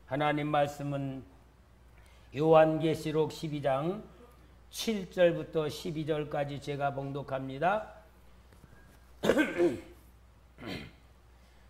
하나님 말씀은 요한계시록 12장 7절부터 12절까지 제가 봉독합니다.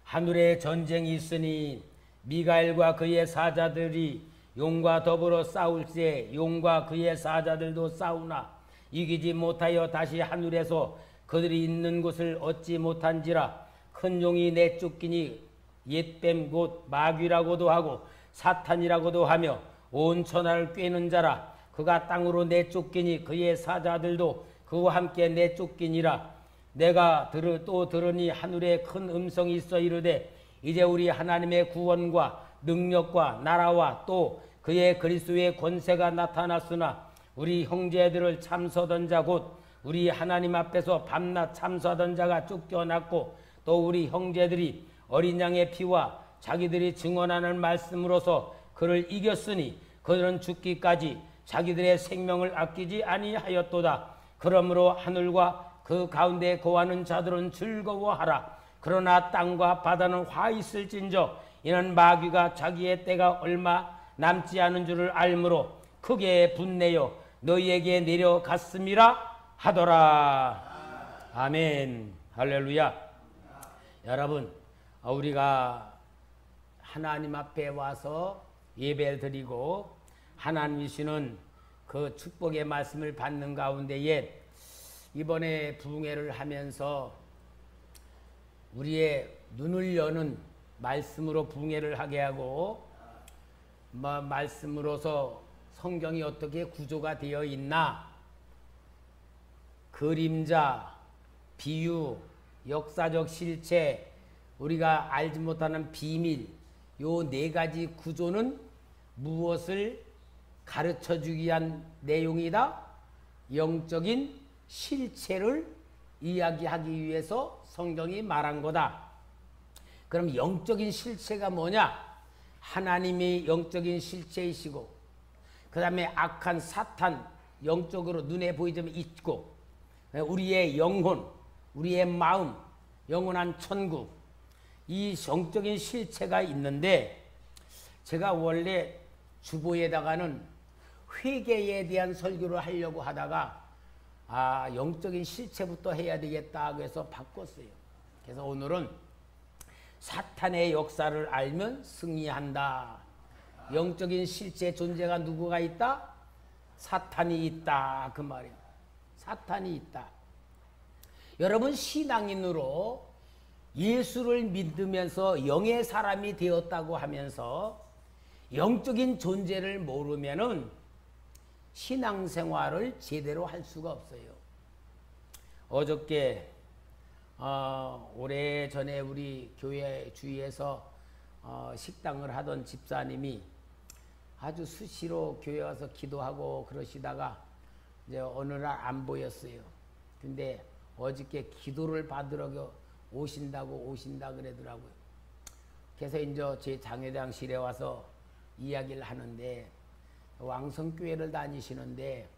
하늘에 전쟁이 있으니 미가엘과 그의 사자들이 용과 더불어 싸울세 용과 그의 사자들도 싸우나 이기지 못하여 다시 하늘에서 그들이 있는 곳을 얻지 못한지라. 큰 용이 내쫓기니 옛뱀 곧 마귀라고도 하고 사탄이라고도 하며 온 천하를 꿰는 자라. 그가 땅으로 내쫓기니 그의 사자들도 그와 함께 내쫓기니라. 내가 또 들으니 하늘에 큰 음성이 있어 이르되 이제 우리 하나님의 구원과 능력과 나라와 또 그의 그리스도의 권세가 나타났으나 우리 형제들을 참서던 자 곧 우리 하나님 앞에서 밤낮 참서던 자가 쫓겨났고 또 우리 형제들이 어린 양의 피와 자기들이 증언하는 말씀으로서 그를 이겼으니 그들은 죽기까지 자기들의 생명을 아끼지 아니하였도다. 그러므로 하늘과 그 가운데 거하는 자들은 즐거워하라. 그러나 땅과 바다는 화 있을진저 이는 마귀가 자기의 때가 얼마 남지 않은 줄을 알므로 크게 분내어 너희에게 내려갔음이라 하더라. 아멘. 할렐루야. 여러분, 우리가 하나님 앞에 와서 예배를 드리고 하나님이 주시는 그 축복의 말씀을 받는 가운데에 이번에 부흥회를 하면서 우리의 눈을 여는 말씀으로 부흥회를 하게 하고 말씀으로서 성경이 어떻게 구조가 되어 있나, 그림자, 비유, 역사적 실체, 우리가 알지 못하는 비밀, 요 네 가지 구조는 무엇을 가르쳐주기 위한 내용이다? 영적인 실체를 이야기하기 위해서 성경이 말한 거다. 그럼 영적인 실체가 뭐냐? 하나님이 영적인 실체이시고 그 다음에 악한 사탄 영적으로 눈에 보이지만 있고 우리의 영혼, 우리의 마음, 영원한 천국, 이 영적인 실체가 있는데 제가 원래 주보에다가는 회개에 대한 설교를 하려고 하다가 영적인 실체부터 해야 되겠다 그래서 바꿨어요. 그래서 오늘은 사탄의 역사를 알면 승리한다. 영적인 실체 존재가 누구가 있다? 사탄이 있다 그 말이에요. 사탄이 있다. 여러분, 신앙인으로 예수를 믿으면서 영의 사람이 되었다고 하면서 영적인 존재를 모르면은 신앙생활을 제대로 할 수가 없어요. 어저께 오래전에 우리 교회 주위에서 식당을 하던 집사님이 아주 수시로 교회 와서 기도하고 그러시다가 이제 어느 날 안 보였어요. 근데 어저께 기도를 받으러 오신다 그러더라고요. 그래서 이제 제 장회장실에 와서 이야기를 하는데 왕성교회를 다니시는데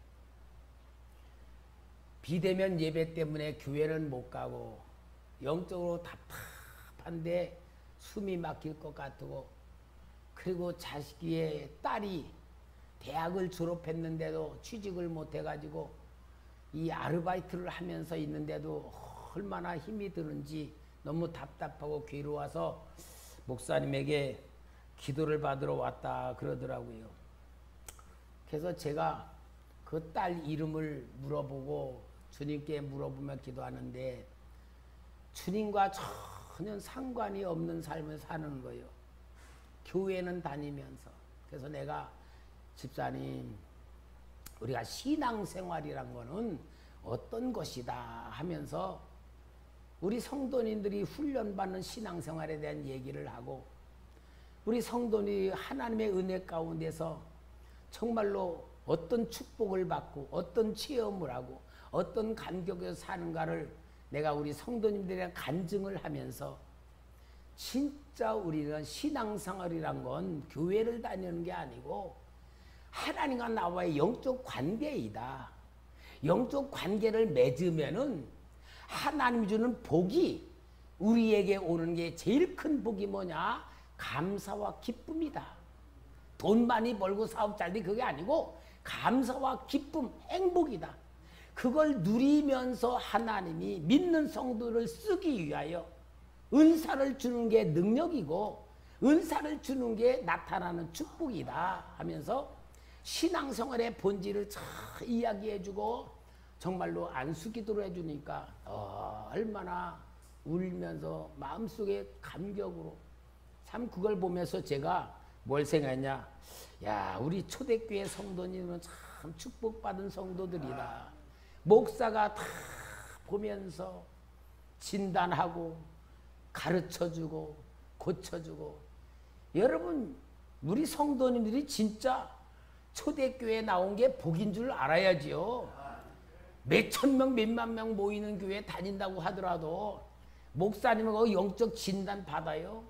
비대면 예배 때문에 교회는 못 가고 영적으로 답답한데 숨이 막힐 것 같고, 그리고 자식의 딸이 대학을 졸업했는데도 취직을 못 해가지고 이 아르바이트를 하면서 있는데도 얼마나 힘이 드는지 너무 답답하고 괴로워서 목사님에게 기도를 받으러 왔다 그러더라고요. 그래서 제가 그 딸 이름을 물어보고 주님께 물어보며 기도하는데 주님과 전혀 상관이 없는 삶을 사는 거예요. 교회는 다니면서. 그래서 내가 집사님, 우리가 신앙생활이란 거는 어떤 것이다 하면서 우리 성도님들이 훈련받는 신앙생활에 대한 얘기를 하고 우리 성도님이 하나님의 은혜 가운데서 정말로 어떤 축복을 받고 어떤 체험을 하고 어떤 감격에서 사는가를 내가 우리 성도님들이랑 간증을 하면서 진짜 우리는 신앙생활이란 건 교회를 다니는 게 아니고 하나님과 나와의 영적 관계이다. 영적 관계를 맺으면은 하나님이 주는 복이 우리에게 오는 게 제일 큰 복이 뭐냐? 감사와 기쁨이다. 돈 많이 벌고 사업 잘 돼 그게 아니고 감사와 기쁨, 행복이다. 그걸 누리면서 하나님이 믿는 성도를 쓰기 위하여 은사를 주는 게 능력이고 은사를 주는 게 나타나는 축복이다 하면서 신앙생활의 본질을 잘 이야기해주고 정말로 안수기도를 해주니까 얼마나 울면서 마음속에 감격으로 참 그걸 보면서 제가 뭘 생각했냐. 야, 우리 초대교회 성도님은 참 축복받은 성도들이다. 목사가 다 보면서 진단하고 가르쳐주고 고쳐주고. 여러분 우리 성도님들이 진짜 초대교회에 나온 게 복인 줄 알아야지요. 몇천 명 몇만 명 모이는 교회 다닌다고 하더라도 목사님은 그 영적 진단 받아요?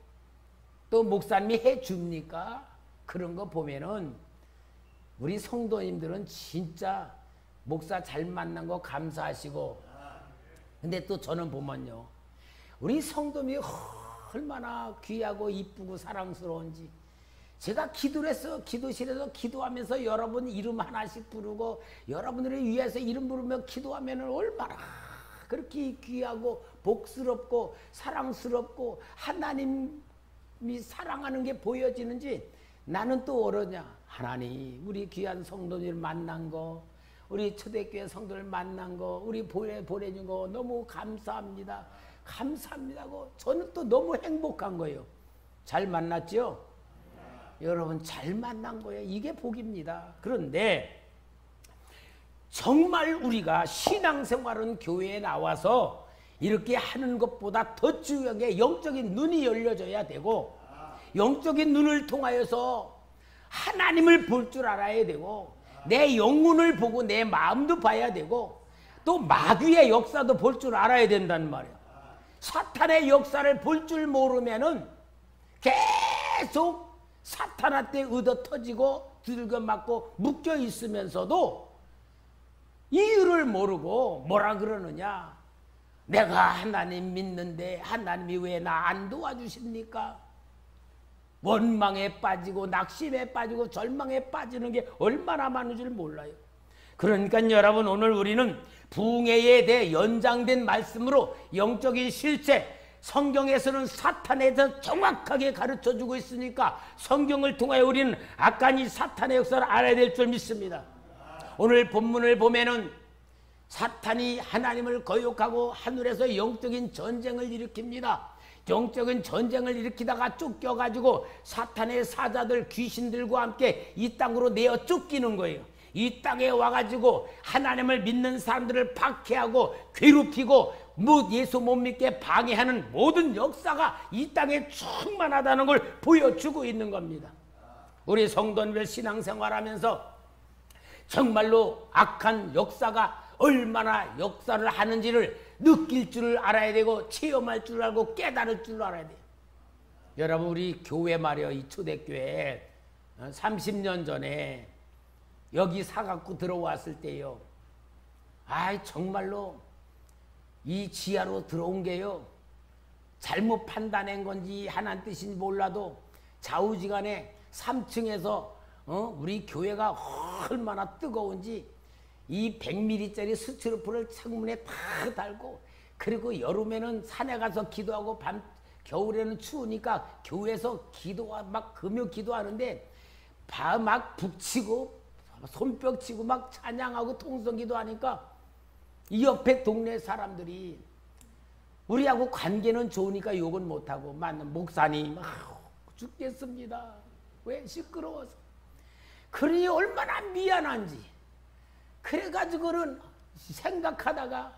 또 목사님이 해줍니까? 그런 거 보면은 우리 성도님들은 진짜 목사 잘 만난 거 감사하시고. 근데 또 저는 보면요, 우리 성도님이 얼마나 귀하고 이쁘고 사랑스러운지. 제가 기도를 해서 기도실에서 기도하면서 여러분 이름 하나씩 부르고 여러분들을 위해서 이름 부르며 기도하면 얼마나 그렇게 귀하고 복스럽고 사랑스럽고 하나님이 사랑하는 게 보여지는지 나는 또 어떠냐. 하나님 우리 귀한 성도들 만난 거, 우리 초대교회 성도를 만난 거, 우리 보내준 거 너무 감사합니다. 감사합니다고 저는 또 너무 행복한 거예요. 잘 만났죠? 여러분 잘 만난 거예요. 이게 복입니다. 그런데 정말 우리가 신앙생활은 교회에 나와서 이렇게 하는 것보다 더 중요한 게 영적인 눈이 열려져야 되고 영적인 눈을 통하여서 하나님을 볼 줄 알아야 되고 내 영혼을 보고 내 마음도 봐야 되고 또 마귀의 역사도 볼 줄 알아야 된다는 말이에요. 사탄의 역사를 볼 줄 모르면은 계속 사탄한테 얻어 터지고 들겨 맞고 묶여 있으면서도 이유를 모르고 뭐라 그러느냐. 내가 하나님 믿는데 하나님이 왜 나 안 도와주십니까? 원망에 빠지고 낙심에 빠지고 절망에 빠지는 게 얼마나 많은 줄 몰라요. 그러니까 여러분 오늘 우리는 부흥회에 대해 연장된 말씀으로 영적인 실체, 성경에서는 사탄에 대해서 정확하게 가르쳐주고 있으니까 성경을 통하여 우리는 악한 이 사탄의 역사를 알아야 될 줄 믿습니다. 오늘 본문을 보면은 사탄이 하나님을 거역하고 하늘에서 영적인 전쟁을 일으킵니다. 영적인 전쟁을 일으키다가 쫓겨가지고 사탄의 사자들 귀신들과 함께 이 땅으로 내어 쫓기는 거예요. 이 땅에 와가지고 하나님을 믿는 사람들을 박해하고 괴롭히고 예수 못 믿게 방해하는 모든 역사가 이 땅에 충만하다는 걸 보여주고 있는 겁니다. 우리 성도님들 신앙생활하면서 정말로 악한 역사가 얼마나 역사를 하는지를 느낄 줄 알아야 되고 체험할 줄 알고 깨달을 줄 알아야 돼요. 여러분 우리 교회 말이요, 이 초대교회 30년 전에 여기 사갖고 들어왔을 때요, 정말로 이 지하로 들어온 게요 잘못 판단한 건지 하나님 뜻인지 몰라도 좌우지간에 3층에서 우리 교회가 얼마나 뜨거운지 이 100ml짜리 스티로폼을 창문에 다 달고, 그리고 여름에는 산에 가서 기도하고 겨울에는 추우니까 교회에서 막 금요 기도하는데 막 북치고 손뼉 치고 막 찬양하고 통성 기도하니까 이 옆에 동네 사람들이 우리하고 관계는 좋으니까 욕은 못하고 맞는 목사님 죽겠습니다. 왜? 시끄러워서. 그러니 얼마나 미안한지. 그래가지고는 생각하다가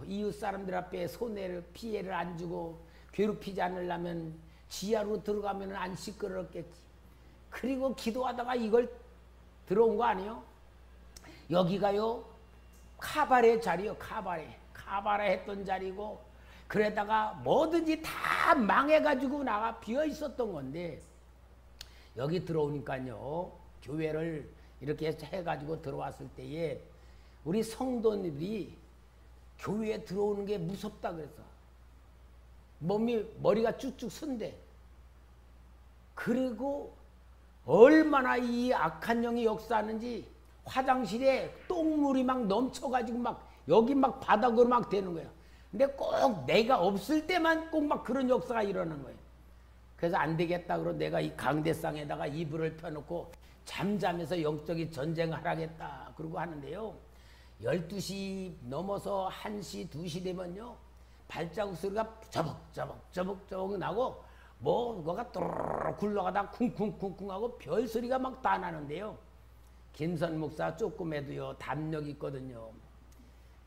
이웃 사람들 앞에 손해를 피해를 안 주고 괴롭히지 않으려면 지하로 들어가면 안 시끄럽겠지. 그리고 기도하다가 이걸 들어온 거 아니에요? 여기가요 카바레 자리요. 카바레 했던 자리고, 그러다가 뭐든지 다 망해가지고 나가 비어 있었던 건데 여기 들어오니까요, 교회를 이렇게 해가지고 들어왔을 때에 우리 성도들이 교회에 들어오는 게 무섭다 그래서 머리가 쭉쭉 쓴대. 그리고 얼마나 이 악한 영이 역사하는지 화장실에 똥물이 막 넘쳐가지고 막 여기 막 바닥으로 막 되는 거예요. 근데 꼭 내가 없을 때만 꼭 막 그런 역사가 일어나는 거예요. 그래서 안 되겠다 그러고 내가 이 강대상에다가 이불을 펴놓고 잠자면서 영적인 전쟁을 하라겠다 그러고 하는데요. 12시 넘어서 1시, 2시 되면요. 발자국 소리가 저벅저벅 나고 뭐가 또르르 굴러가다 쿵쿵쿵쿵 하고 별 소리가 막 다 나는데요. 김선 목사 조금해도요 담력이 있거든요.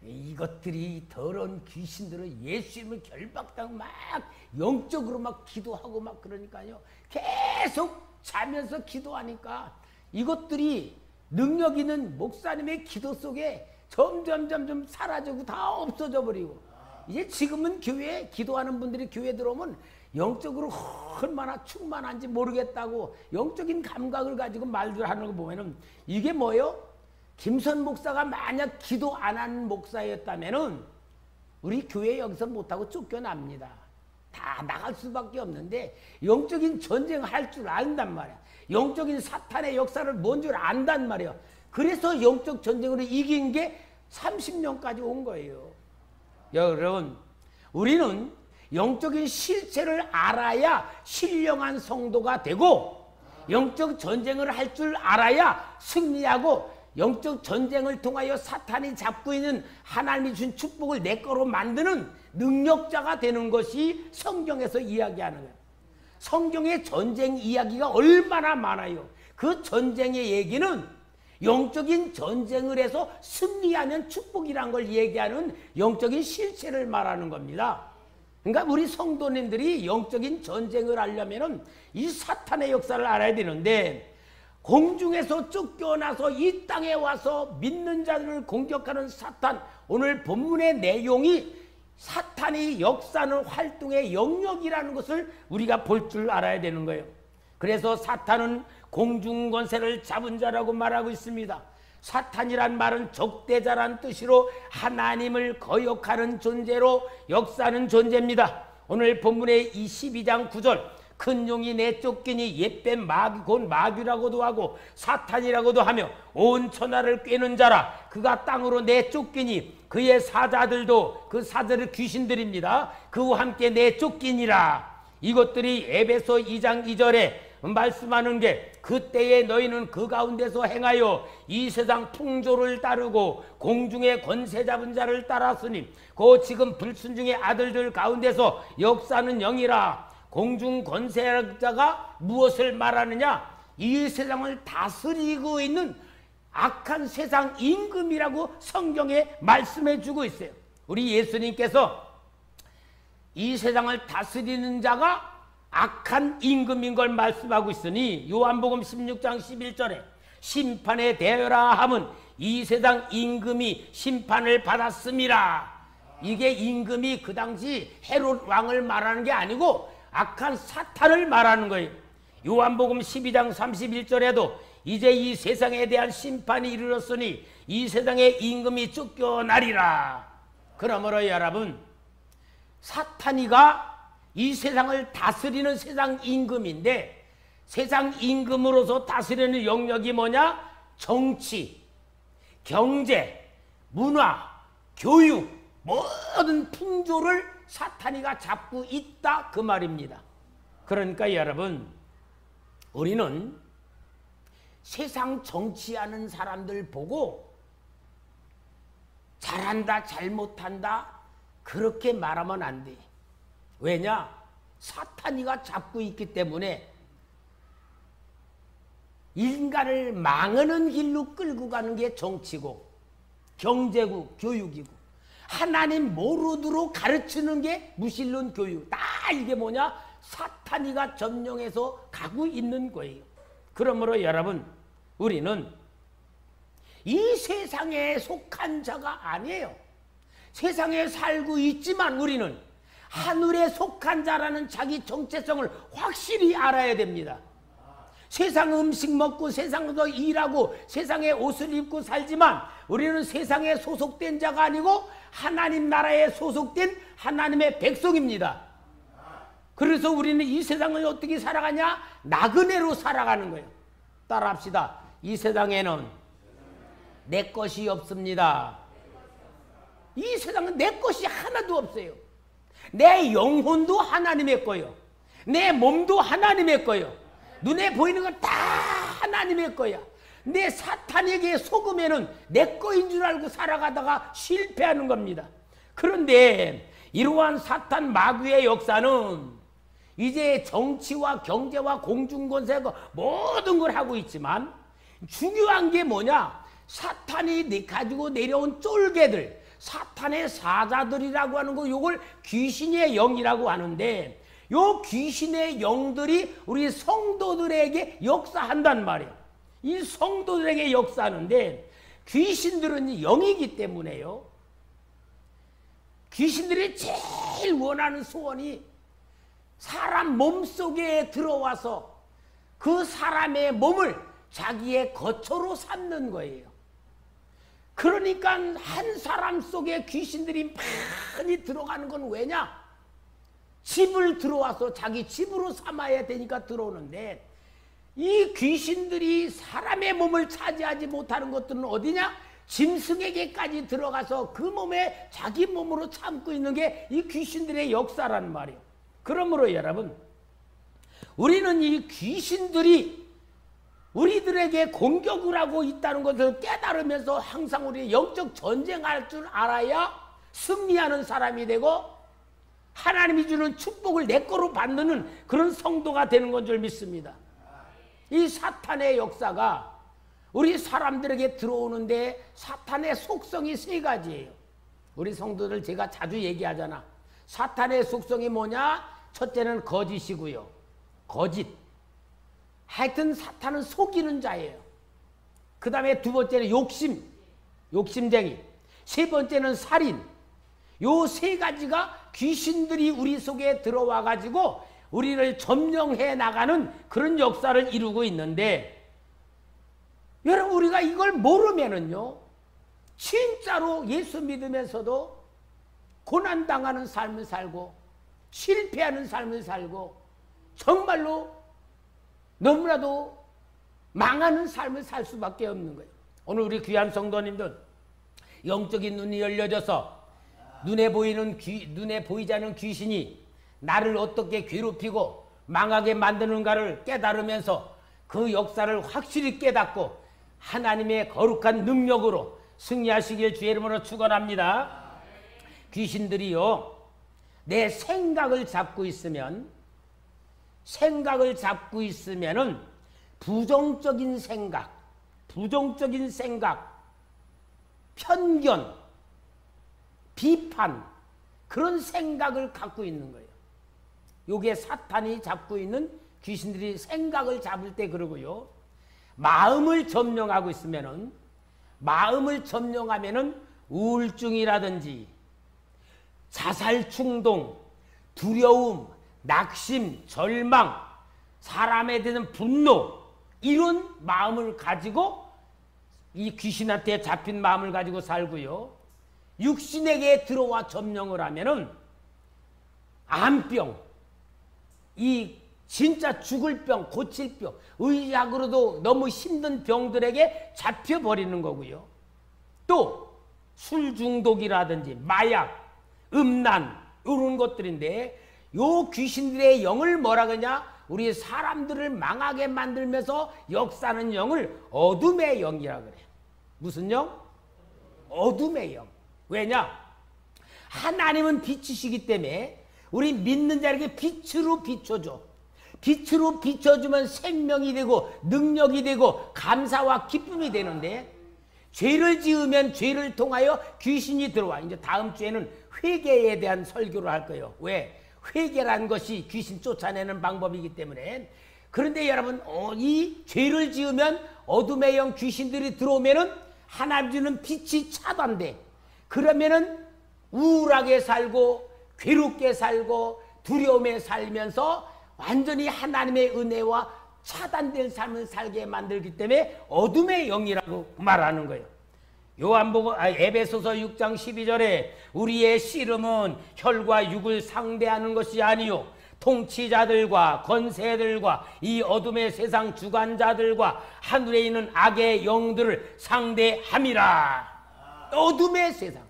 이것들이 더러운 귀신들은 예수님을 결박당하고 막 영적으로 막 기도하고 막 그러니까요. 계속 자면서 기도하니까 이것들이 능력 있는 목사님의 기도 속에 점점 사라지고 다 없어져 버리고 이제 지금은 교회에 기도하는 분들이 교회에 들어오면 영적으로 얼마나 충만한지 모르겠다고 영적인 감각을 가지고 말들 하는 거 보면은 이게 뭐예요? 김선 목사가 만약 기도 안 하는 목사였다면은 우리 교회 여기서 못하고 쫓겨납니다. 다 나갈 수밖에 없는데 영적인 전쟁을 할 줄 안단 말이야. 영적인 사탄의 역사를 뭔 줄 안단 말이야. 그래서 영적 전쟁으로 이긴 게 30년까지 온 거예요. 여러분, 우리는 영적인 실체를 알아야 신령한 성도가 되고 영적 전쟁을 할 줄 알아야 승리하고 영적 전쟁을 통하여 사탄이 잡고 있는 하나님이 준 축복을 내 거로 만드는 능력자가 되는 것이 성경에서 이야기하는 거예요. 성경의 전쟁 이야기가 얼마나 많아요. 그 전쟁의 얘기는 영적인 전쟁을 해서 승리하는 축복이란 걸 얘기하는 영적인 실체를 말하는 겁니다. 그러니까 우리 성도님들이 영적인 전쟁을 하려면 이 사탄의 역사를 알아야 되는데 공중에서 쫓겨나서 이 땅에 와서 믿는 자들을 공격하는 사탄, 오늘 본문의 내용이 사탄이 역사하는 활동의 영역이라는 것을 우리가 볼 줄 알아야 되는 거예요. 그래서 사탄은 공중권세를 잡은 자라고 말하고 있습니다. 사탄이란 말은 적대자란 뜻으로 하나님을 거역하는 존재로 역사하는 존재입니다. 오늘 본문의 22장 9절 큰 용이 내쫓기니 옛뱀 마귀 곧 마귀라고도 하고 사탄이라고도 하며 온 천하를 꿰는 자라 그가 땅으로 내쫓기니 그의 사자들도 그 사자들 귀신들입니다. 그와 함께 내쫓기니라. 이것들이 에베소 2장 2절에 말씀하는 게 그때에 너희는 그 가운데서 행하여 이 세상 풍조를 따르고 공중의 권세 잡은 자를 따랐으니 그 지금 불순종의 아들들 가운데서 역사하는 영이라. 공중 권세자가 무엇을 말하느냐? 이 세상을 다스리고 있는 악한 세상 임금이라고 성경에 말씀해 주고 있어요. 우리 예수님께서 이 세상을 다스리는 자가 악한 임금인 걸 말씀하고 있으니 요한복음 16장 11절에 심판에 대하여라 함은 이 세상 임금이 심판을 받았음이라. 이게 임금이 그 당시 헤롯 왕을 말하는 게 아니고 악한 사탄을 말하는 거예요. 요한복음 12장 31절에도 이제 이 세상에 대한 심판이 이르렀으니 이 세상의 임금이 쫓겨나리라. 그러므로 여러분, 사탄이가 이 세상을 다스리는 세상 임금인데 세상 임금으로서 다스리는 영역이 뭐냐? 정치, 경제, 문화, 교육, 모든 풍조를 사탄이가 잡고 있다 그 말입니다. 그러니까 여러분, 우리는 세상 정치하는 사람들 보고 잘한다 잘못한다 그렇게 말하면 안 돼. 왜냐? 사탄이가 잡고 있기 때문에 인간을 망하는 길로 끌고 가는 게 정치고 경제고 교육이고 하나님 모르도록 가르치는 게 무신론 교육. 다 이게 뭐냐? 사탄이가 점령해서 가고 있는 거예요. 그러므로 여러분, 우리는 이 세상에 속한 자가 아니에요. 세상에 살고 있지만 우리는 하늘에 속한 자라는 자기 정체성을 확실히 알아야 됩니다. 세상 음식 먹고 세상에서 일하고 세상에 옷을 입고 살지만 우리는 세상에 소속된 자가 아니고 하나님 나라에 소속된 하나님의 백성입니다. 그래서 우리는 이 세상을 어떻게 살아가냐? 나그네로 살아가는 거예요. 따라합시다. 이 세상에는 내 것이 없습니다. 이 세상은 내 것이 하나도 없어요. 내 영혼도 하나님의 거요. 내 몸도 하나님의 거요. 눈에 보이는 건 다 하나님의 거야. 내 사탄에게 속으면은 내 거인 줄 알고 살아가다가 실패하는 겁니다. 그런데 이러한 사탄 마귀의 역사는 이제 정치와 경제와 공중권세가 모든 걸 하고 있지만 중요한 게 뭐냐? 사탄이 가지고 내려온 쫄개들, 사탄의 사자들이라고 하는 거, 요걸 귀신의 영이라고 하는데, 요 귀신의 영들이 우리 성도들에게 역사한단 말이에요. 이 성도들에게 역사하는데, 귀신들은 영이기 때문에요. 귀신들이 제일 원하는 소원이 사람 몸속에 들어와서 그 사람의 몸을 자기의 거처로 삼는 거예요. 그러니까 한 사람 속에 귀신들이 많이 들어가는 건 왜냐? 집을 들어와서 자기 집으로 삼아야 되니까 들어오는데, 이 귀신들이 사람의 몸을 차지하지 못하는 것들은 어디냐? 짐승에게까지 들어가서 그 몸에 자기 몸으로 참고 있는 게 이 귀신들의 역사란 말이에요. 그러므로 여러분, 우리는 이 귀신들이 우리들에게 공격을 하고 있다는 것을 깨달으면서 항상 우리 영적 전쟁할 줄 알아야 승리하는 사람이 되고 하나님이 주는 축복을 내 거로 받는 그런 성도가 되는 건 줄 믿습니다. 이 사탄의 역사가 우리 사람들에게 들어오는데 사탄의 속성이 세 가지예요. 우리 성도들 제가 자주 얘기하잖아. 사탄의 속성이 뭐냐? 첫째는 거짓이고요. 거짓. 하여튼 사탄은 속이는 자예요. 그 다음에 두 번째는 욕심, 욕심쟁이. 세 번째는 살인. 요 세 가지가 귀신들이 우리 속에 들어와 가지고 우리를 점령해 나가는 그런 역사를 이루고 있는데, 여러분 우리가 이걸 모르면은요 진짜로 예수 믿으면서도 고난당하는 삶을 살고 실패하는 삶을 살고 정말로 너무나도 망하는 삶을 살 수밖에 없는 거예요. 오늘 우리 귀한 성도님들 영적인 눈이 열려져서 눈에 보이지 않는 귀신이 나를 어떻게 괴롭히고 망하게 만드는가를 깨달으면서 그 역사를 확실히 깨닫고 하나님의 거룩한 능력으로 승리하시길 주의 이름으로 축원합니다. 귀신들이요, 내 생각을 잡고 있으면은 부정적인 생각, 편견, 비판, 그런 생각을 갖고 있는 거예요. 요게 사탄이 잡고 있는, 귀신들이 생각을 잡을 때 그러고요. 마음을 점령하면은 우울증이라든지 자살 충동, 두려움, 낙심, 절망, 사람에 대한 분노, 이런 마음을 가지고 이 귀신한테 잡힌 마음을 가지고 살고요. 육신에게 들어와 점령을 하면은 암병, 이 진짜 죽을 병, 고칠 병, 의학으로도 너무 힘든 병들에게 잡혀버리는 거고요. 또 술 중독이라든지 마약, 음란, 이런 것들인데, 요 귀신들의 영을 뭐라 그러냐? 우리 사람들을 망하게 만들면서 역사하는 영을 어둠의 영이라 그래. 무슨 영? 어둠의 영. 왜냐? 하나님은 빛이시기 때문에 우리 믿는 자에게 빛으로 비춰줘. 빛으로 비춰주면 생명이 되고 능력이 되고 감사와 기쁨이 되는데, 죄를 지으면 죄를 통하여 귀신이 들어와. 이제 다음 주에는 회개에 대한 설교를 할 거예요. 왜? 회개라는 것이 귀신 쫓아내는 방법이기 때문에. 그런데 여러분, 이 죄를 지으면 어둠의 영 귀신들이 들어오면은 하나님 주는 빛이 차단돼. 그러면은 우울하게 살고 괴롭게 살고 두려움에 살면서 완전히 하나님의 은혜와 차단된 삶을 살게 만들기 때문에 어둠의 영이라고 말하는 거예요. 에베소서 6장 12절에 우리의 씨름은 혈과 육을 상대하는 것이 아니요 통치자들과 권세들과 이 어둠의 세상 주관자들과 하늘에 있는 악의 영들을 상대함이라. 어둠의 세상.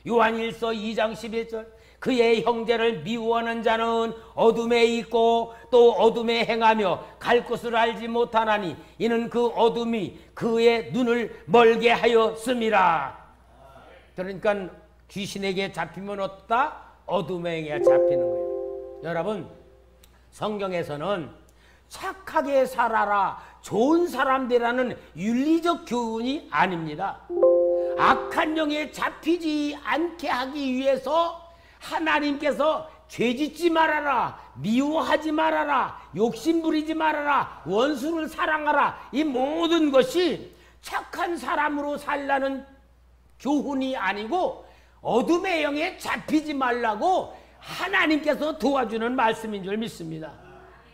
요한일서 2장 11절 그의 형제를 미워하는 자는 어둠에 있고 또 어둠에 행하며 갈 곳을 알지 못하나니 이는 그 어둠이 그의 눈을 멀게 하였음이라. 그러니까 귀신에게 잡히면 어떠다? 어둠에게 잡히는 거예요. 여러분, 성경에서는 착하게 살아라, 좋은 사람들이라는 윤리적 교훈이 아닙니다. 악한 영에 잡히지 않게 하기 위해서 하나님께서 죄짓지 말아라, 미워하지 말아라, 욕심부리지 말아라, 원수를 사랑하라, 이 모든 것이 착한 사람으로 살라는 교훈이 아니고 어둠의 영에 잡히지 말라고 하나님께서 도와주는 말씀인 줄 믿습니다.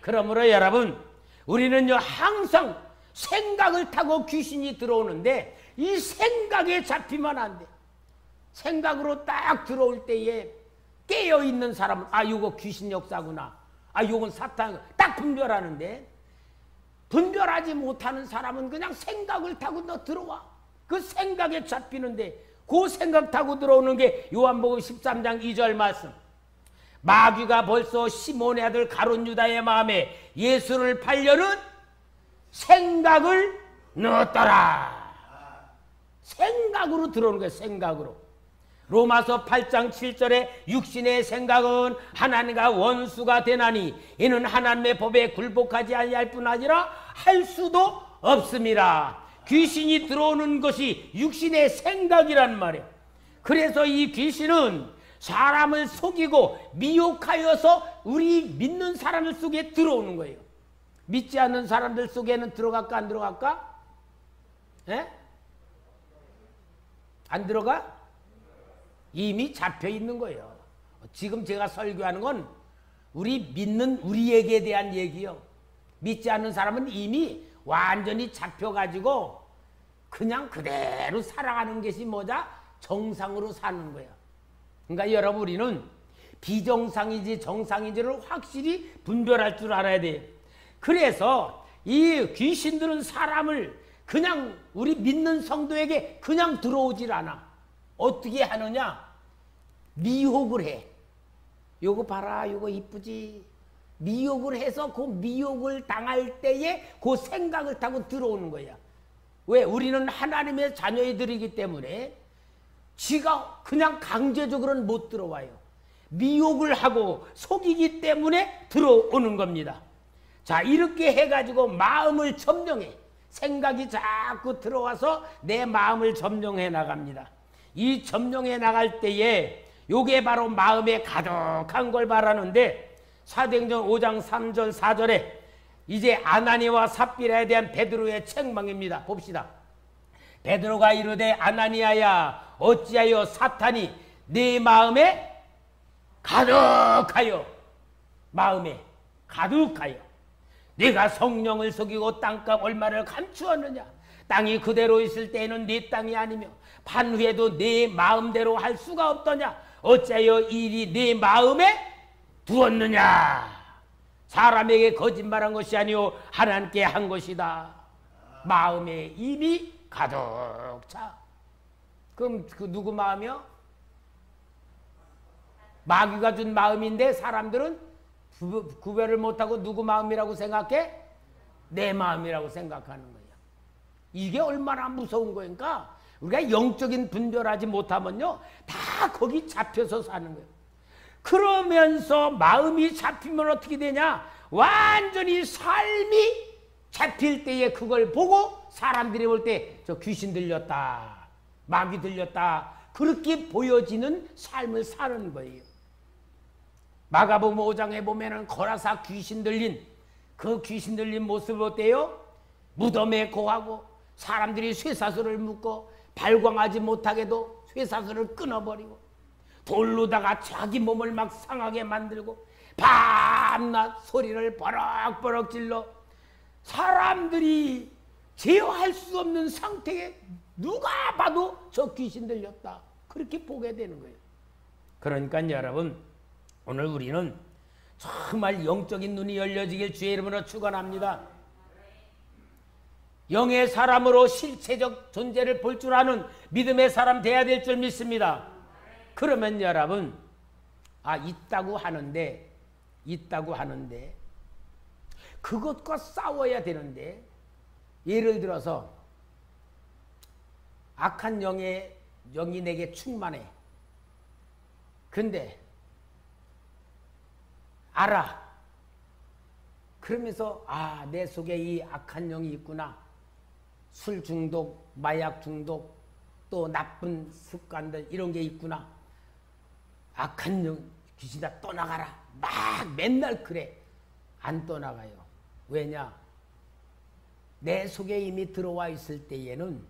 그러므로 여러분, 우리는요 항상 생각을 타고 귀신이 들어오는데 이 생각에 잡히면 안 돼. 생각으로 딱 들어올 때에 깨어있는 사람은 아 이거 귀신 역사구나, 아 이건 사탄, 딱 분별하는데 분별하지 못하는 사람은 그냥 생각을 타고 너 들어와. 그 생각에 잡히는데 그 생각 타고 들어오는 게 요한복음 13장 2절 말씀. 마귀가 벌써 시몬의 아들 가룟 유다의 마음에 예수를 팔려는 생각을 넣었더라. 생각으로 들어오는 거예요. 생각으로. 로마서 8장 7절에 육신의 생각은 하나님과 원수가 되나니 이는 하나님의 법에 굴복하지 아니할 뿐 아니라 할 수도 없습니다. 귀신이 들어오는 것이 육신의 생각이란 말이에요. 그래서 이 귀신은 사람을 속이고 미혹하여서 우리 믿는 사람들 속에 들어오는 거예요. 믿지 않는 사람들 속에는 들어갈까 안 들어갈까? 에? 안 들어가? 이미 잡혀 있는 거예요. 지금 제가 설교하는 건 우리 믿는 우리에게 대한 얘기요. 믿지 않는 사람은 이미 완전히 잡혀가지고 그냥 그대로 살아가는 것이 뭐자? 정상으로 사는 거야. 그러니까 여러분, 우리는 비정상인지 정상인지를 확실히 분별할 줄 알아야 돼요. 그래서 이 귀신들은 사람을 그냥 우리 믿는 성도에게 그냥 들어오질 않아. 어떻게 하느냐? 미혹을 해. 요거 봐라, 요거 이쁘지? 미혹을 해서 그 미혹을 당할 때에 그 생각을 타고 들어오는 거야. 왜? 우리는 하나님의 자녀들이기 때문에 지가 그냥 강제적으로는 못 들어와요. 미혹을 하고 속이기 때문에 들어오는 겁니다. 자, 이렇게 해가지고 마음을 점령해. 생각이 자꾸 들어와서 내 마음을 점령해 나갑니다. 이 점령해 나갈 때에 요게 바로 마음에 가득한 걸 말하는데 사도행전 5장 3절 4절에 이제 아나니아와 삽비라에 대한 베드로의 책망입니다. 봅시다. 베드로가 이르되 아나니아야 어찌하여 사탄이 네 마음에 가득하여, 마음에 가득하여 네가 성령을 속이고 땅값 얼마를 감추었느냐? 땅이 그대로 있을 때에는 네 땅이 아니며 판 후에도 네 마음대로 할 수가 없더냐? 어찌하여 일이 네 마음에 두었느냐? 사람에게 거짓말한 것이 아니오 하나님께 한 것이다. 마음에 이미 가득 차. 그럼 그 누구 마음이요? 마귀가 준 마음인데 사람들은 구별을 못하고 누구 마음이라고 생각해? 내 마음이라고 생각하는 거야. 이게 얼마나 무서운 거니까 우리가 영적인 분별하지 못하면요 다 거기 잡혀서 사는 거예요. 그러면서 마음이 잡히면 어떻게 되냐? 완전히 삶이 잡힐 때에 그걸 보고 사람들이 볼 때 저 귀신 들렸다, 마귀 들렸다, 그렇게 보여지는 삶을 사는 거예요. 마가복음 5장에 보면은 거라사 귀신 들린 그 귀신 들린 모습을 어때요? 무덤에 고하고 사람들이 쇠사슬을 묶고 발광하지 못하게도 쇠사슬을 끊어버리고 돌로다가 자기 몸을 막 상하게 만들고 밤낮 소리를 버럭버럭 질러 사람들이 제어할 수 없는 상태에 누가 봐도 저 귀신 들렸다, 그렇게 보게 되는 거예요. 그러니까 여러분, 오늘 우리는 정말 영적인 눈이 열려지길 주의 이름으로 축원합니다. 영의 사람으로 실체적 존재를 볼 줄 아는 믿음의 사람 돼야 될 줄 믿습니다. 그러면 여러분, 있다고 하는데 그것과 싸워야 되는데, 예를 들어서 악한 영이 내게 충만해. 근데 알아. 그러면서 내 속에 이 악한 영이 있구나. 술 중독, 마약 중독, 또 나쁜 습관들 이런 게 있구나. 악한 영, 귀신아 떠나가라. 막 맨날 그래. 안 떠나가요. 왜냐? 내 속에 이미 들어와 있을 때에는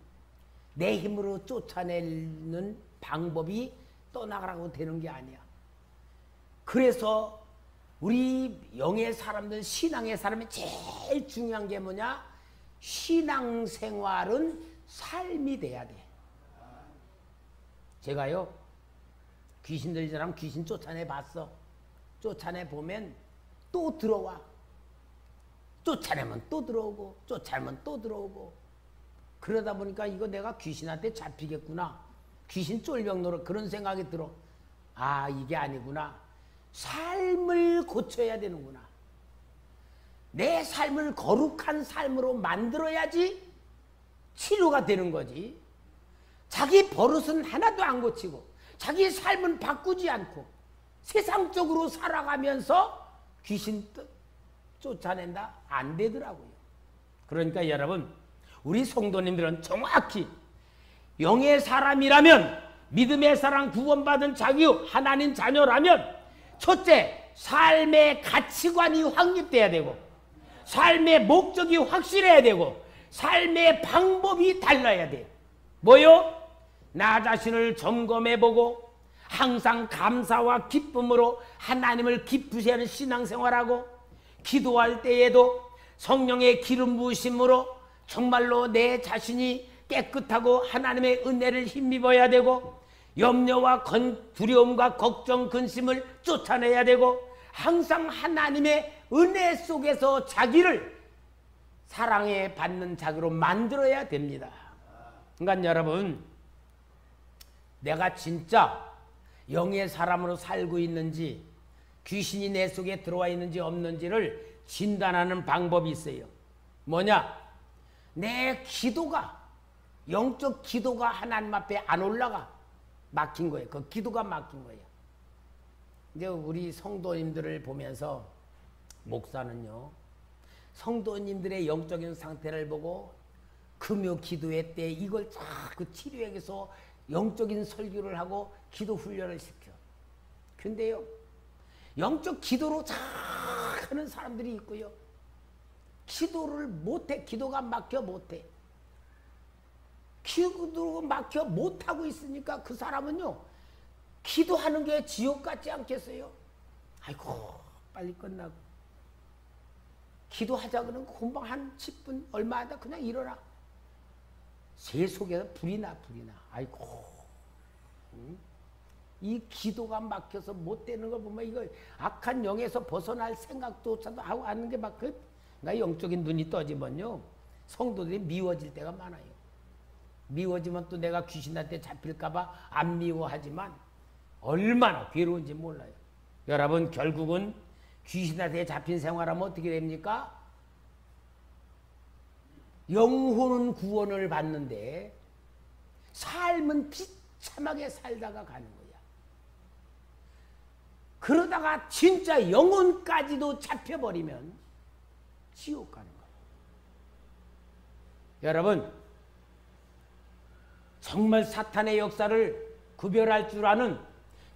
내 힘으로 쫓아내는 방법이 떠나가라고 되는 게 아니야. 그래서 우리 영의 사람들, 신앙의 사람이 제일 중요한 게 뭐냐? 신앙생활은 삶이 돼야 돼. 제가요, 귀신 들린 사람 귀신 쫓아내 봤어. 쫓아내 보면 또 들어와. 쫓아내면 또 들어오고, 쫓아내면 또 들어오고. 그러다 보니까 이거 내가 귀신한테 잡히겠구나. 귀신 쫄병 노릇, 그런 생각이 들어. 이게 아니구나. 삶을 고쳐야 되는구나. 내 삶을 거룩한 삶으로 만들어야지 치료가 되는 거지. 자기 버릇은 하나도 안 고치고 자기 삶은 바꾸지 않고 세상적으로 살아가면서 귀신 쫓아낸다? 안 되더라고요. 그러니까 여러분, 우리 성도님들은 정확히 영의 사람이라면, 믿음의 사람 구원받은 자유 하나님 자녀라면, 첫째, 삶의 가치관이 확립돼야 되고, 삶의 목적이 확실해야 되고, 삶의 방법이 달라야 돼요. 뭐요? 나 자신을 점검해보고 항상 감사와 기쁨으로 하나님을 기쁘게 하는 신앙생활하고, 기도할 때에도 성령의 기름 부으심으로 정말로 내 자신이 깨끗하고 하나님의 은혜를 힘입어야 되고, 염려와 두려움과 걱정, 근심을 쫓아내야 되고, 항상 하나님의 은혜 속에서 자기를 사랑해 받는 자기로 만들어야 됩니다. 그러니까 여러분, 내가 진짜 영의 사람으로 살고 있는지, 귀신이 내 속에 들어와 있는지 없는지를 진단하는 방법이 있어요. 뭐냐? 내 기도가, 영적 기도가 하나님 앞에 안 올라가. 막힌 거예요. 그 기도가 막힌 거예요. 이제 우리 성도님들을 보면서 목사는요, 성도님들의 영적인 상태를 보고 금요 기도회 때 이걸 자꾸 치료해서 영적인 설교를 하고 기도 훈련을 시켜. 근데요, 영적 기도로 잘 하는 사람들이 있고요, 기도를 못해. 기도가 막혀 못해. 기도가 막혀 못하고 있으니까 그 사람은요, 기도하는 게 지옥 같지 않겠어요? 아이고, 빨리 끝나고. 기도하자 그러면 금방 한 10분 얼마 하다 그냥 일어나. 새 속에서 불이 나. 아이고. 이 기도가 막혀서 못 되는 걸 보면 이거 악한 영에서 벗어날 생각조차도 하고 하는 게 막 그러니까 영적인 눈이 떠지면요, 성도들이 미워질 때가 많아요. 미워지면 또 내가 귀신한테 잡힐까봐 안 미워하지만 얼마나 괴로운지 몰라요. 여러분, 결국은 귀신한테 잡힌 생활하면 어떻게 됩니까? 영혼은 구원을 받는데 삶은 비참하게 살다가 가는 거야. 그러다가 진짜 영혼까지도 잡혀버리면 지옥 가는 거야. 여러분, 정말 사탄의 역사를 구별할 줄 아는,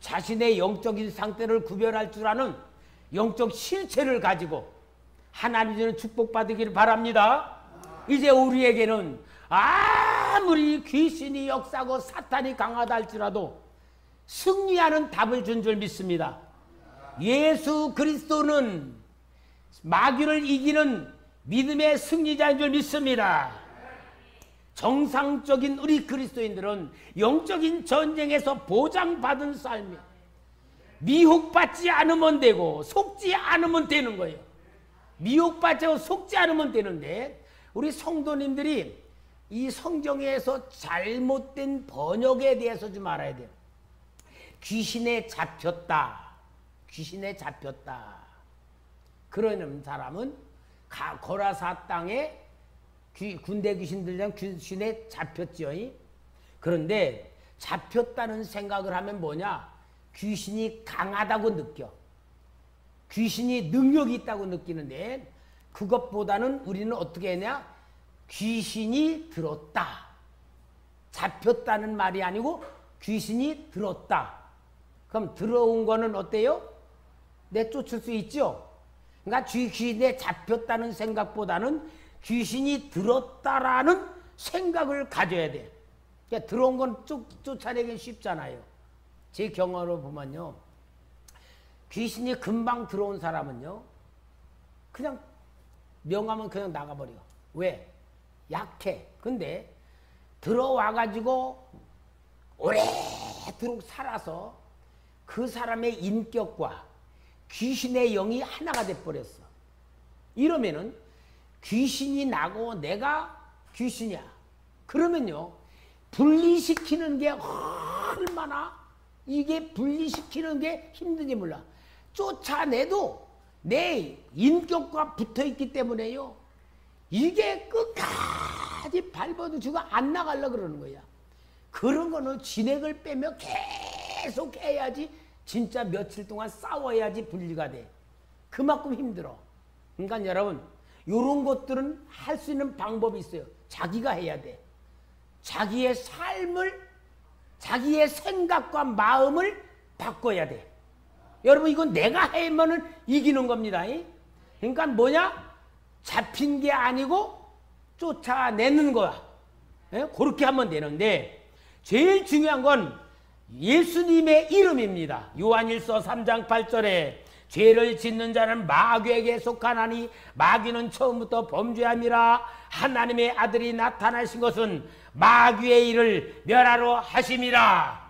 자신의 영적인 상태를 구별할 줄 아는 영적 실체를 가지고 하나님 주는 축복받으기를 바랍니다. 이제 우리에게는 아무리 귀신이 역사고 사탄이 강하다 할지라도 승리하는 답을 준 줄 믿습니다. 예수 그리스도는 마귀를 이기는 믿음의 승리자인 줄 믿습니다. 정상적인 우리 그리스도인들은 영적인 전쟁에서 보장받은 삶이, 미혹받지 않으면 되고 속지 않으면 되는 거예요. 미혹받지 않고 속지 않으면 되는데 우리 성도님들이 이 성경에서 잘못된 번역에 대해서 좀 알아야 돼요. 귀신에 잡혔다. 귀신에 잡혔다. 그런 사람은 거라사 땅에 군대 귀신들이랑 귀신에 잡혔지요. 그런데 잡혔다는 생각을 하면 뭐냐? 귀신이 강하다고 느껴. 귀신이 능력이 있다고 느끼는데 그것보다는 우리는 어떻게 했냐? 귀신이 들었다. 잡혔다는 말이 아니고 귀신이 들었다. 그럼 들어온 거는 어때요? 내쫓을 수 있죠? 그러니까 귀신에 잡혔다는 생각보다는 귀신이 들었다라는 생각을 가져야 돼. 그러니까 들어온 건 쫓아내기 쉽잖아요. 제 경험으로 보면요. 귀신이 금방 들어온 사람은요. 그냥 명하면 그냥 나가버려. 왜? 약해. 근데 들어와가지고 오래도록 살아서 그 사람의 인격과 귀신의 영이 하나가 돼버렸어. 이러면은 귀신이 나고 내가 귀신이야. 그러면요. 분리시키는 게 얼마나 이게 분리시키는 게 힘든지 몰라. 쫓아내도 내 인격과 붙어있기 때문에요. 이게 끝까지 밟아도 지가 안 나가려고 그러는 거야. 그런 거는 진액을 빼며 계속 해야지 진짜 며칠 동안 싸워야지 분리가 돼. 그만큼 힘들어. 그러니까 여러분 이런 것들은 할 수 있는 방법이 있어요. 자기가 해야 돼. 자기의 삶을 자기의 생각과 마음을 바꿔야 돼. 여러분 이건 내가 하면은 이기는 겁니다. 그러니까 뭐냐? 잡힌 게 아니고 쫓아내는 거야. 그렇게 하면 되는데 제일 중요한 건 예수님의 이름입니다. 요한일서 3장 8절에 죄를 짓는 자는 마귀에게 속하나니 마귀는 처음부터 범죄함이라. 하나님의 아들이 나타나신 것은 마귀의 일을 멸하러 하심이라.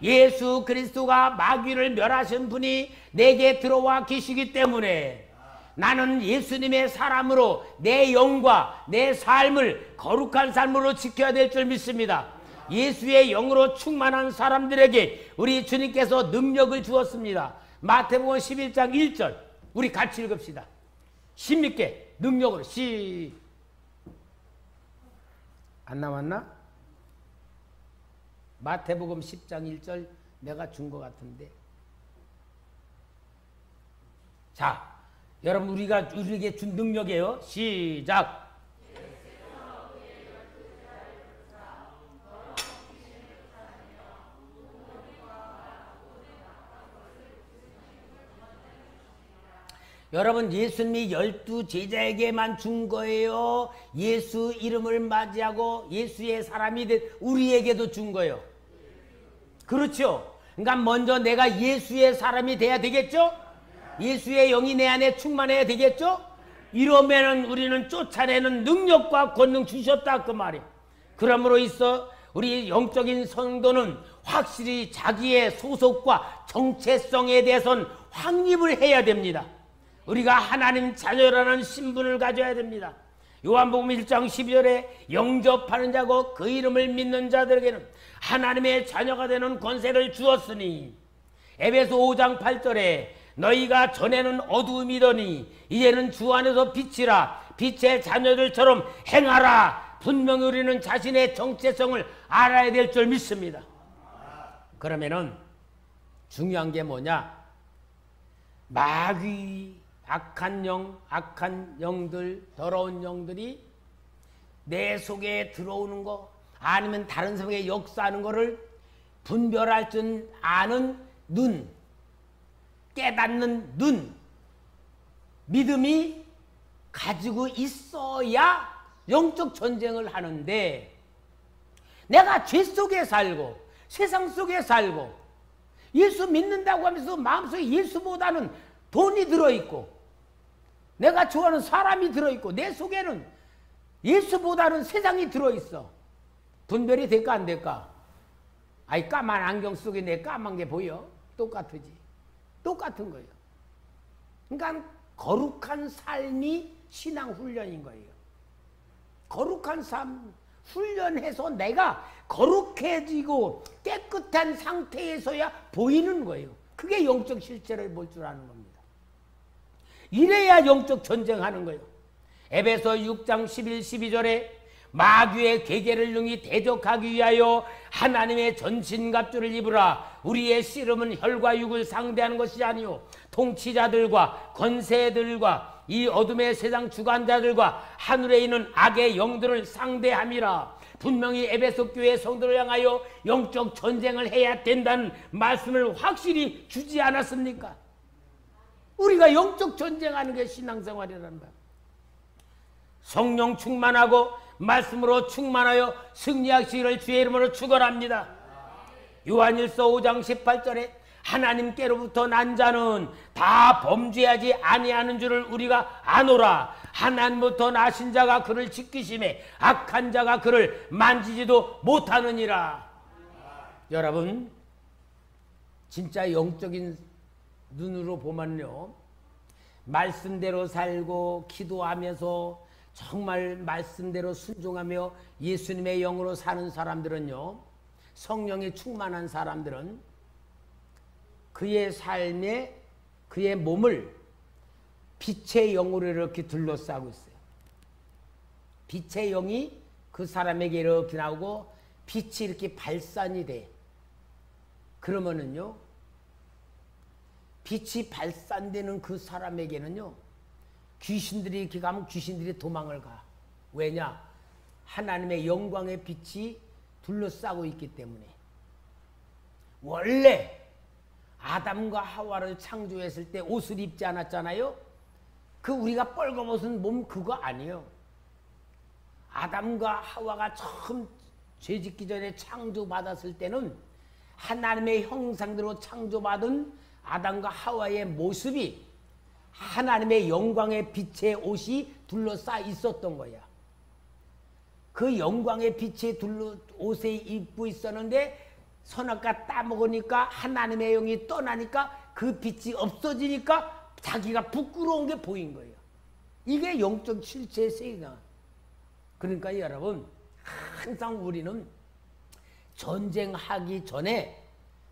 예수 그리스도가 마귀를 멸하신 분이 내게 들어와 계시기 때문에 나는 예수님의 사람으로 내 영과 내 삶을 거룩한 삶으로 지켜야 될 줄 믿습니다. 예수의 영으로 충만한 사람들에게 우리 주님께서 능력을 주었습니다. 마태복음 11장 1절 우리 같이 읽읍시다. 힘있게 능력으로 안 나왔나? 마태복음 10장 1절 내가 준 것 같은데. 자, 여러분 우리에게 준 능력이에요. 시작. 여러분 예수님이 12제자에게만 준 거예요? 예수 이름을 맞이하고 예수의 사람이 된 우리에게도 준 거예요. 그렇죠? 그러니까 먼저 내가 예수의 사람이 돼야 되겠죠? 예수의 영이 내 안에 충만해야 되겠죠? 이러면은 우리는 쫓아내는 능력과 권능 주셨다 그 말이에요. 그러므로 있어 우리 영적인 성도는 확실히 자기의 소속과 정체성에 대해서는 확립을 해야 됩니다. 우리가 하나님 자녀라는 신분을 가져야 됩니다. 요한복음 1장 12절에 영접하는 자고 그 이름을 믿는 자들에게는 하나님의 자녀가 되는 권세를 주었으니, 에베소 5장 8절에 너희가 전에는 어두움이더니 이제는 주 안에서 빛이라 빛의 자녀들처럼 행하라. 분명히 우리는 자신의 정체성을 알아야 될 줄 믿습니다. 그러면은 중요한 게 뭐냐? 마귀, 악한 영들, 더러운 영들이 내 속에 들어오는 거 아니면 다른 사람에게 역사하는 거를 분별할 줄 아는 눈, 깨닫는 눈, 믿음이 가지고 있어야 영적 전쟁을 하는데, 내가 죄 속에 살고 세상 속에 살고 예수 믿는다고 하면서 마음속에 예수보다는 돈이 들어있고 내가 좋아하는 사람이 들어있고 내 속에는 예수보다는 세상이 들어있어. 분별이 될까 안 될까? 아이 까만 안경 속에 내 까만 게 보여? 똑같으지. 똑같은 거예요. 그러니까 거룩한 삶이 신앙 훈련인 거예요. 거룩한 삶 훈련해서 내가 거룩해지고 깨끗한 상태에서야 보이는 거예요. 그게 영적 실체를 볼 줄 아는 겁니다. 이래야 영적 전쟁하는 거예요. 에베소 6장 11, 12절에 마귀의 계계를 능히 대적하기 위하여 하나님의 전신갑주를 입으라. 우리의 씨름은 혈과 육을 상대하는 것이 아니요 통치자들과 권세들과 이 어둠의 세상 주관자들과 하늘에 있는 악의 영들을 상대함이라. 분명히 에베소 교회 성도를 향하여 영적 전쟁을 해야 된다는 말씀을 확실히 주지 않았습니까? 우리가 영적 전쟁하는 게 신앙생활이라는 거야. 성령 충만하고 말씀으로 충만하여 승리하시기를 주의 이름으로 축원합니다. 요한일서 5장 18절에 하나님께로부터 난 자는 다 범죄하지 아니하는 줄을 우리가 아노라. 하나님부터 나신 자가 그를 지키심에 악한 자가 그를 만지지도 못하느니라. 여러분, 진짜 영적인 눈으로 보면요, 말씀대로 살고 기도하면서 정말 말씀대로 순종하며 예수님의 영으로 사는 사람들은요, 성령이 충만한 사람들은 그의 삶에 그의 몸을 빛의 영으로 이렇게 둘러싸고 있어요. 빛의 영이 그 사람에게 이렇게 나오고 빛이 이렇게 발산이 돼. 그러면은요, 빛이 발산되는 그 사람에게는요, 귀신들이 이렇게 가면 귀신들이 도망을 가. 왜냐? 하나님의 영광의 빛이 둘러싸고 있기 때문에. 원래 아담과 하와를 창조했을 때 옷을 입지 않았잖아요. 그 우리가 뻘거벗은 몸 그거 아니에요. 아담과 하와가 처음 죄짓기 전에 창조받았을 때는 하나님의 형상대로 창조받은 아담과 하와의 모습이 하나님의 영광의 빛의 옷이 둘러싸 있었던 거야. 그 영광의 빛의 옷에 입고 있었는데 선악과 따먹으니까 하나님의 영이 떠나니까 그 빛이 없어지니까 자기가 부끄러운 게 보인 거예요. 이게 영적 실체의 세계가. 그러니까 여러분, 항상 우리는 전쟁하기 전에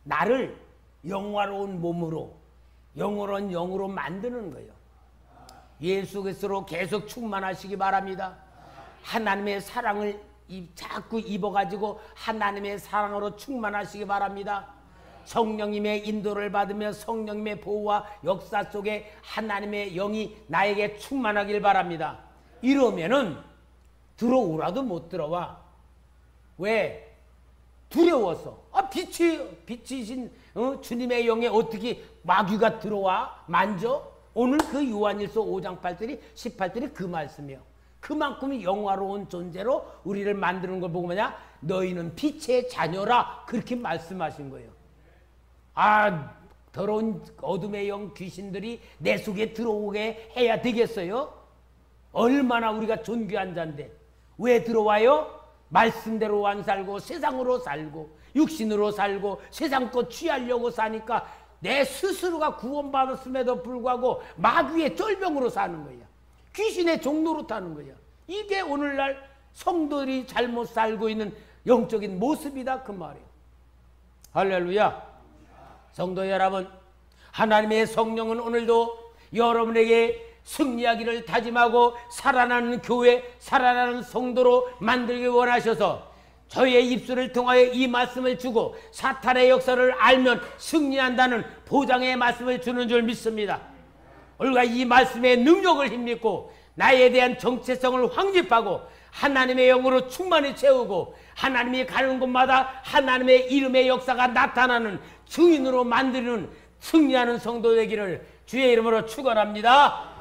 나를 영화로운 몸으로, 영원한 영으로 만드는 거예요. 예수 그리스도로 계속 충만하시기 바랍니다. 하나님의 사랑을 자꾸 입어가지고 하나님의 사랑으로 충만하시기 바랍니다. 성령님의 인도를 받으며 성령님의 보호와 역사 속에 하나님의 영이 나에게 충만하길 바랍니다. 이러면은 들어오라도 못 들어와. 왜? 두려워서. 빛이신 주님의 영에 어떻게 마귀가 들어와? 만져? 오늘 그 요한일서 5장 8절이 18절이 그 말씀이에요. 그만큼 영화로운 존재로 우리를 만드는 걸 보고 뭐냐? 너희는 빛의 자녀라. 그렇게 말씀하신 거예요. 더러운 어둠의 영 귀신들이 내 속에 들어오게 해야 되겠어요? 얼마나 우리가 존귀한 자인데. 왜 들어와요? 말씀대로 안 살고 세상으로 살고 육신으로 살고 세상 것 취하려고 사니까 내 스스로가 구원받았음에도 불구하고 마귀의 쫄병으로 사는 거야. 귀신의 종로로 타는 거야. 이게 오늘날 성도들이 잘못 살고 있는 영적인 모습이다 그 말이에요. 할렐루야. 성도 여러분, 하나님의 성령은 오늘도 여러분에게 승리하기를 다짐하고 살아나는 교회, 살아나는 성도로 만들기 원하셔서 저의 입술을 통하여 이 말씀을 주고 사탄의 역사를 알면 승리한다는 보장의 말씀을 주는 줄 믿습니다. 우리가 이 말씀의 능력을 힘입고 나에 대한 정체성을 확립하고 하나님의 영으로 충만히 채우고 하나님이 가는 곳마다 하나님의 이름의 역사가 나타나는 증인으로 만드는 승리하는 성도 되기를 주의 이름으로 축원합니다.